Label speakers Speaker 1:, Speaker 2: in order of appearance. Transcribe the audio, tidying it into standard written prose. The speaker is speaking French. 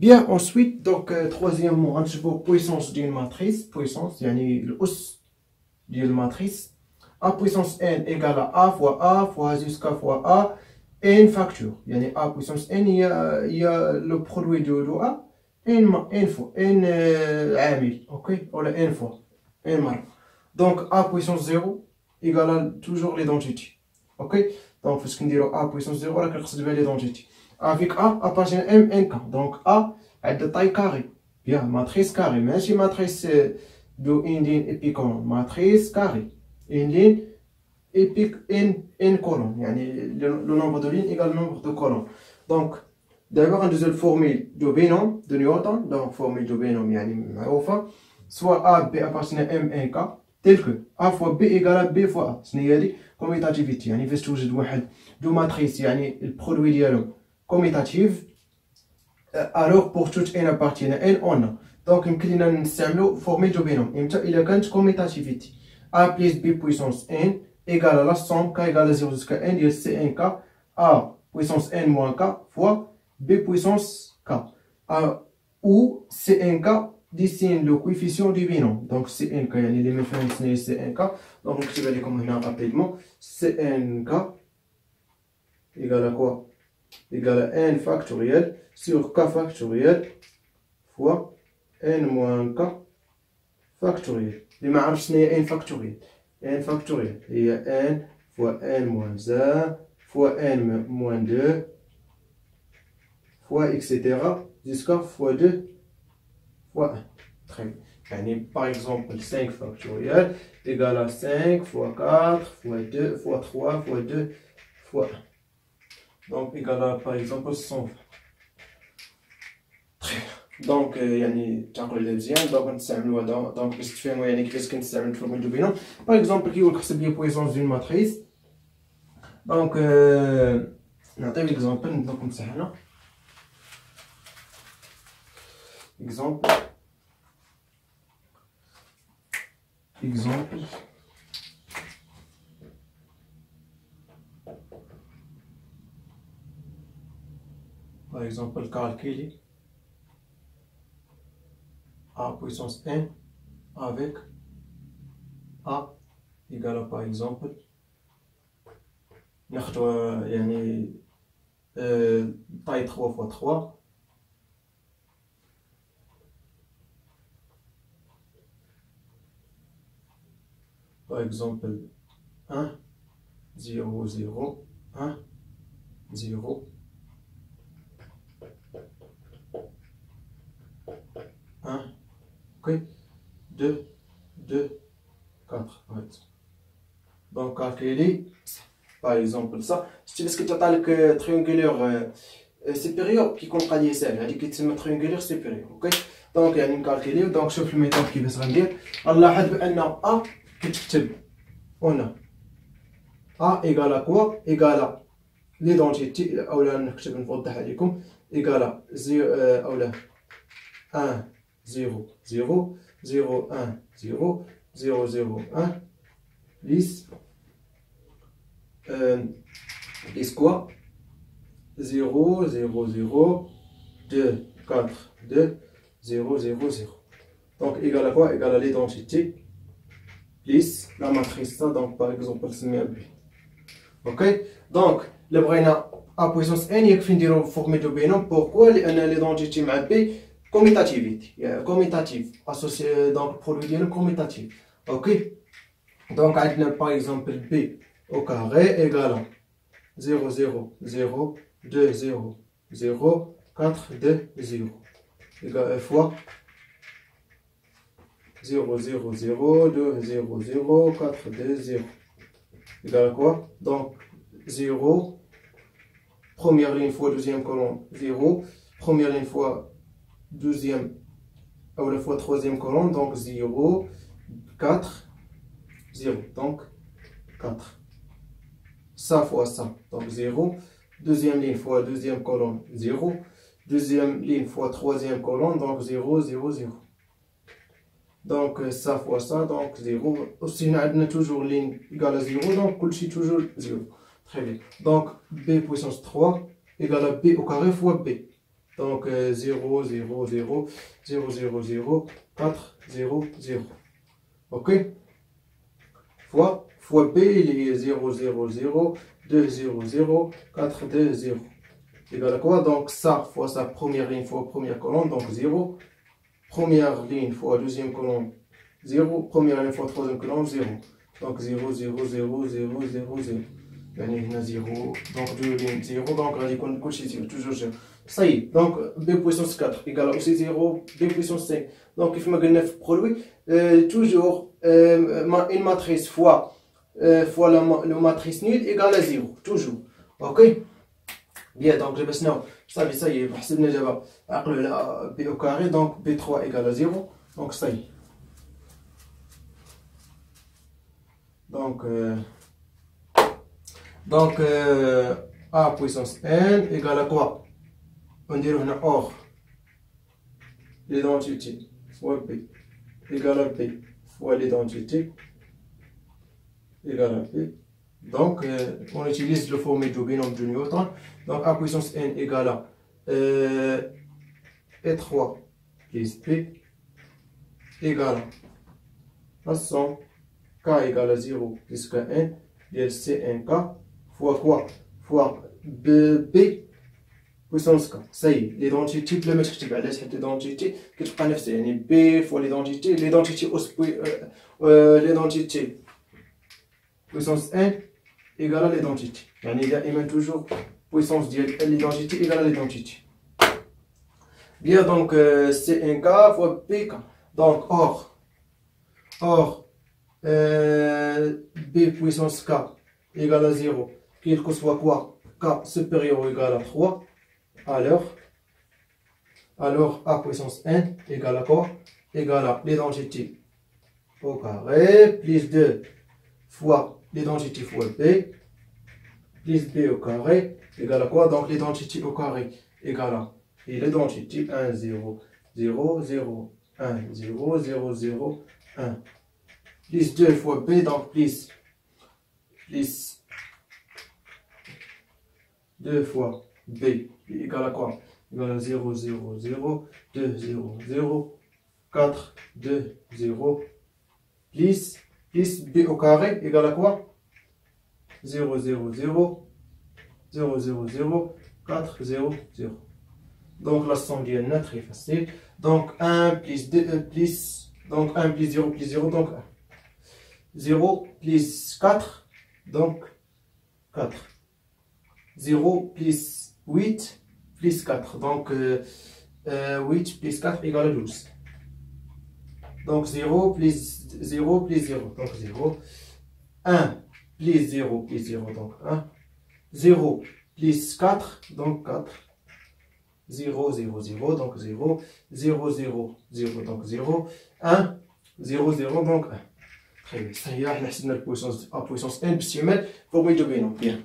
Speaker 1: Bien, ensuite, donc, troisièmement, on trouve puissance d'une matrice, puissance, yani l'os d'une matrice. A puissance n égale à a fois jusqu'à fois a, n facture. Yani a puissance n, il y a le produit de a, n fois, n عامل, ok, ou n fois, n marque. Donc, a puissance 0 égale à toujours l'identité, ok. Donc, parce qu'on dit a puissance 0, on va l'identité. Avec a appartient à m, n, k. Donc, a a de taille carrée. Bien, matrice carrée. Mais si matrice de une ligne épicolon, matrice carrée. Une ligne épique n colonne. Le nombre de lignes égale le nombre de colonnes. Donc, d'abord, on a une formule de binôme de Newton. Donc, formule de binôme, soit a, b appartient à m, n, k. Tel que a fois b égale à b fois a. C'est commutativité. يعني فاش توجد واحد دو ماتريس يعني البرودوي ديالهم commutative, alors pour toute n appartient à n on a. Donc يمكن لينا نستعملو formule de binôme امتى الا كانت commutativité a plus b puissance n égale à la somme k égale à 0 jusqu'à n ديال c n k a puissance n moins k fois b puissance k où c n k dessine le coefficient du binôme. Donc Cnk يعني اللي ما فهمتش شنو هي Cnk. Donc نكتبها لكم هنا rapidement. Cnk égale à quoi? Égale à n factoriel sur k factoriel fois n moins k factoriel. اللي ما عرفش شنو هي n factoriel. n factoriel هي n fois n moins 1 fois n moins 2 fois etc. jusqu'à fois 2 fois 1. Très bien. Yani, par exemple, 5 factoriel égale à 5 fois 4 fois 2 fois 3 fois 2 fois 1. Donc, égale à, par exemple, 120. Très bien. Donc, يعني تعقل مزيان. Donc, نستعملوها donc باش تفهموا يعني كيفاش كنستعمل الفورمول دو بينوم. Par exemple, كيقولك حسب لي puissance d'une matrice. Donc, نعطيو exemple نضرب نمسح هنا. Exemple. Par exemple, calculer a puissance n avec a égale à, par exemple, taille 3 fois 3. Par exemple, 1, 0, 0, 1, 0, 1, ok, 2, 2, 4, par exemple. Donc, calculer, par exemple, ça, c'est parce que tu as le triangulaire supérieur qui compte قد يساوي هذيك كتسمى triangulaire supérieur, ok. Donc, يعني نكالكوليو. Donc, شوف الميثود كيفاش غندير. غنلاحظ بأن أ كتكتب هنا A égale à quoi? Égale à l'identité, ou là نكتب نوضح عليكم égale à 1 0 0 0 1 0 0 0 1 10 10 quoi? 0 0 0 2 4 2 0 0 0. Donc égale à quoi? Égale à l'identité plus la matrice, donc par exemple c'est B. Ok, donc le بغينا a puissance n يكفي نديرو formule de binôme. Pourquoi? لأن l'identité مع B commutative associé donc produit ديالو commutative. Ok, donc عندنا par exemple B au carré égale à 0 0 0 2 0 0 4 2 0 égale fois 0 0 0 2 0 0 4 2 0 égale à quoi? Donc 0, première ligne fois deuxième colonne 0, première ligne fois deuxième ou la fois troisième colonne, donc 0 4 0, donc 4. Ça fois ça, donc 0, deuxième ligne fois deuxième colonne 0, deuxième ligne fois troisième colonne, donc 0 0 0. Donc ça fois ça, donc 0. Aussi, on a toujours ligne égale à 0, donc tout toujours 0. Très bien. Donc B puissance 3 égale à B au carré fois B. Donc 0, 0, 0, 0, 0, 0, 4, 0, 0. Ok? Fois B, il est 0, 0, 0, 2, 0, 0, 4, 2, 0. Égal à quoi? Donc ça fois sa première ligne fois première colonne, donc 0. Première ligne fois deuxième colonne, 0. Première ligne fois troisième colonne, 0. Donc 0, 0, 0, 0, 0, 0. يعني هنا 0. Donc deux lignes 0. Donc غادي يكون كلشي 0. Toujours 0. Ça y est. Donc B puissance 4 égale aussi 0. B puissance 5. Donc كيف ما قلنا في البرودوي toujours une matrice fois la matrice nulle égale à 0. Toujours. Ok? Bien, donc لبسنا صافي ça y est حسبنا دابا عقلوا على B au carré. Donc B3 égale à 0. Donc ça y est. Donc A puissance n égale à quoi? On dirait on a or l'identité fois B égale à B fois l'identité égale à B. Donc on utilise le formule du binôme de Newton. Donc A puissance n égale à E3 plus B égale à la somme K égale à 0 plus Kn ديال C1K fois quoi? Fois B puissance K. Ça y est, l'identité بلا ما تكتب علاش حيت l'identité كتبقى نفسها يعني B fois l'identité l'identité puissance n égale à l'identité. يعني دائما toujours puissance ديال l'identité égale à l'identité. Bien, donc C1K fois BK. Donc or B puissance K égale à 0, qu'il soit quoi? K supérieur ou égal à 3, alors A puissance n égale à quoi? Égale à l'identité au carré plus 2 fois l'identité fois B plus B au carré égale à quoi? Donc l'identité au carré égale à et l'identité 1, 0, 0, 0, 1, 0, 0, 0, 1 plus 2 fois B, donc plus 2 fois B égale à quoi? Égale à 0, 0, 0, 2, 0, 0, 4, 2, 0, plus B au carré égale à quoi? 0, 0, 0, 0, 0, 0, 4, 0, 0. Donc la somme est très facile. Donc 1 plus 2 plus, donc 1 plus 0 plus 0, donc 1. 0 plus 4, donc 4. 0 plus 8 plus 4, donc 8 plus 4 égale à 12. Donc 0 plus 0 plus 0, donc 0. 1 plus 0 plus 0, donc 1. 0 plus 4, donc 4. 0, 0, 0, donc 0. 0, 0, 0, donc 0. 1, 0, 0, donc 1. Très bien. Ça y est, on a la puissance A puissance n, puis formule de binôme. Bien.